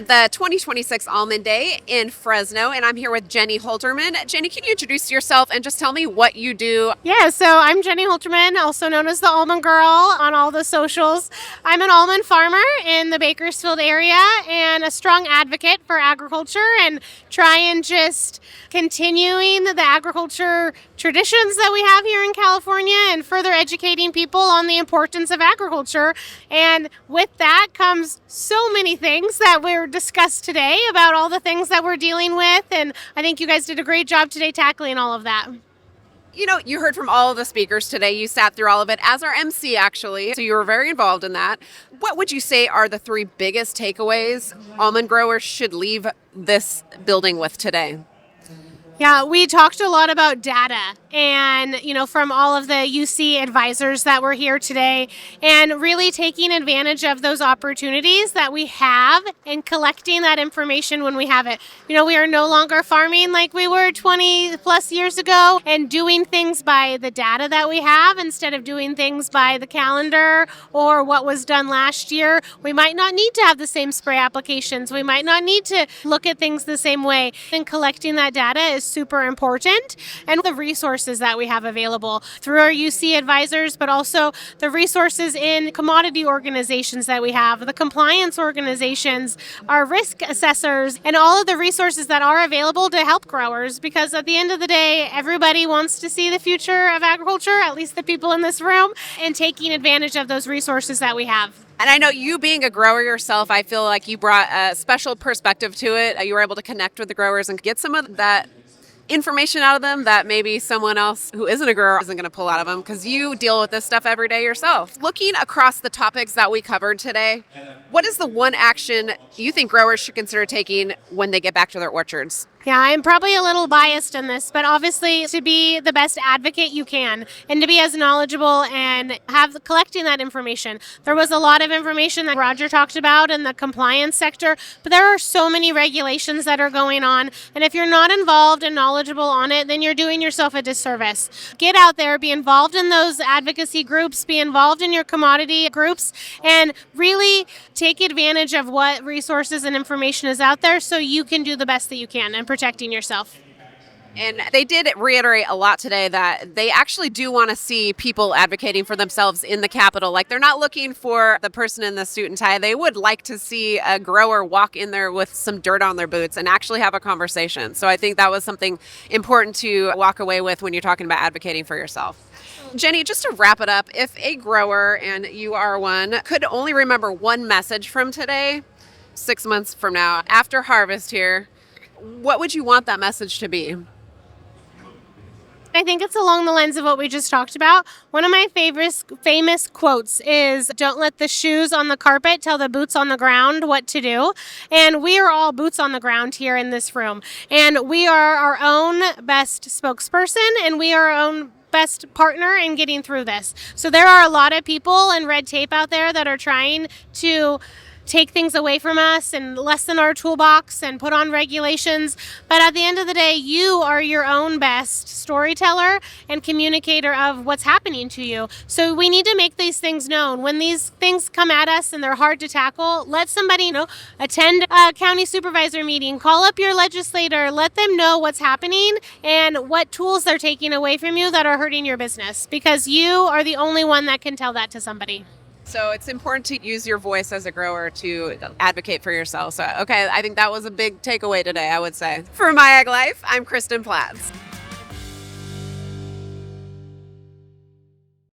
at the 2026 Almond Day in Fresno, and I'm here with Jenny Holterman. Jenny, can you introduce yourself and just tell me what you do? Yeah, so I'm Jenny Holterman, also known as the Almond Girl on all the socials. I'm an almond farmer in the Bakersfield area and a strong advocate for agriculture and try and just continuing the agriculture traditions that we have here in California and further educating people on the importance of agriculture. And with that comes so many things that were discussed today about all the things that we're dealing with. And I think you guys did a great job today tackling all of that. You know, you heard from all of the speakers today. You sat through all of it as our MC, actually. So you were very involved in that. What would you say are the three biggest takeaways almond growers should leave this building with today? Yeah, we talked a lot about data and, from all of the UC advisors that were here today and really taking advantage of those opportunities that we have and collecting that information when we have it. We are no longer farming like we were 20 plus years ago and doing things by the data that we have instead of doing things by the calendar or what was done last year. We might not need to have the same spray applications. We might not need to look at things the same way. And collecting that data is super important, and the resources that we have available through our UC advisors, but also the resources in commodity organizations that we have, the compliance organizations, our risk assessors, and all of the resources that are available to help growers, because at the end of the day, everybody wants to see the future of agriculture, at least the people in this room, and taking advantage of those resources that we have. And I know you being a grower yourself, I feel like you brought a special perspective to it. You were able to connect with the growers and get some of that information out of them that maybe someone else who isn't a grower isn't going to pull out of them, because you deal with this stuff every day yourself. Looking across the topics that we covered today, what is the one action you think growers should consider taking when they get back to their orchards? Yeah, I'm probably a little biased in this, but obviously to be the best advocate you can and to be as knowledgeable and have collecting that information. There was a lot of information that Roger talked about in the compliance sector, but there are so many regulations that are going on. And if you're not involved and knowledgeable on it, then you're doing yourself a disservice. Get out there, be involved in those advocacy groups, be involved in your commodity groups, and really take advantage of what resources and information is out there so you can do the best that you can and protecting yourself. And they did reiterate a lot today that they actually do want to see people advocating for themselves in the Capitol. Like, they're not looking for the person in the suit and tie. They would like to see a grower walk in there with some dirt on their boots and actually have a conversation. So I think that was something important to walk away with when you're talking about advocating for yourself. Jenny, just to wrap it up, if a grower, and you are one, could only remember one message from today, 6 months from now, after harvest here, what would you want that message to be? I think it's along the lines of what we just talked about. One of my famous quotes is, "Don't let the shoes on the carpet tell the boots on the ground what to do." And we are all boots on the ground here in this room. And we are our own best spokesperson, and we are our own best partner in getting through this. So there are a lot of people and red tape out there that are trying to take things away from us and lessen our toolbox and put on regulations. But at the end of the day, you are your own best storyteller and communicator of what's happening to you. So we need to make these things known. When these things come at us and they're hard to tackle, let somebody attend a county supervisor meeting, call up your legislator, let them know what's happening and what tools they're taking away from you that are hurting your business, because you are the only one that can tell that to somebody. So it's important to use your voice as a grower to advocate for yourself. So, okay, I think that was a big takeaway today, I would say. For My Ag Life, I'm Kristin Platts.